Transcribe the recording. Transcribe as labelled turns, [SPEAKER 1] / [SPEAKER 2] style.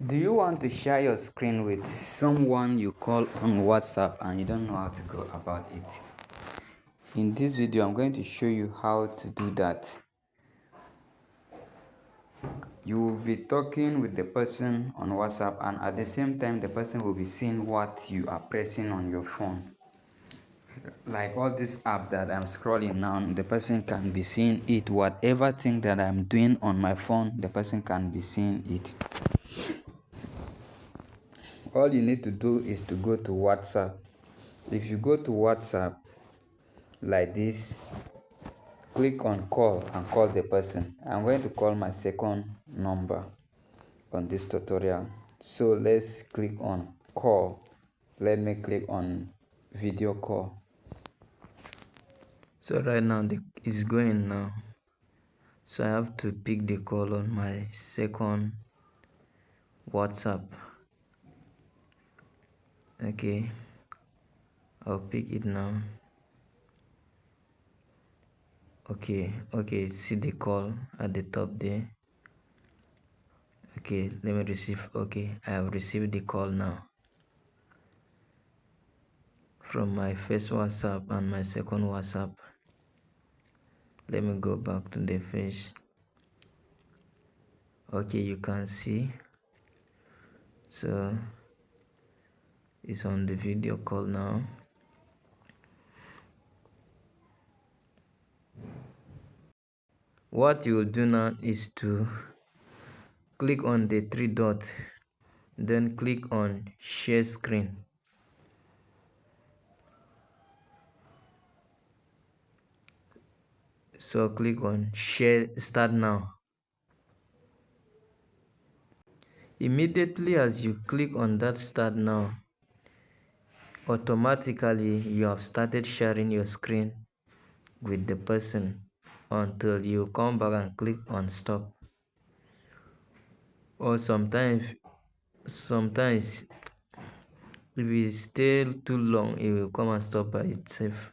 [SPEAKER 1] Do you want to share your screen with someone you call on WhatsApp and you don't know how to go about it? In this video, I'm going to show you how to do that. You will be talking with the person on WhatsApp, and at the same time, the person will be seeing what you are pressing on your phone. Like all this app that I'm scrolling now, the person can be seeing it. Whatever thing that I'm doing on my phone, the person can be seeing it. All you need to do is to go to WhatsApp. If you go to WhatsApp like this, click on call and call the person. I'm going to call my second number on this tutorial. So let's click on call. Let me click on video call. So right now it's going now. So I have to pick the call on my second WhatsApp. Okay, I'll pick it now. Okay, see the call at the top there. Okay, let me receive. Okay, I have received the call now from my first WhatsApp and my second WhatsApp. Let me go back to the face. Okay, you can see, so it's on the video call now. What you will do now is to click on the three dots, then click on share screen. So click on share start now. Immediately as you click on that start now, automatically you have started sharing your screen with the person until you come back and click on stop. Or sometimes if it stay too long, it will come and stop by itself.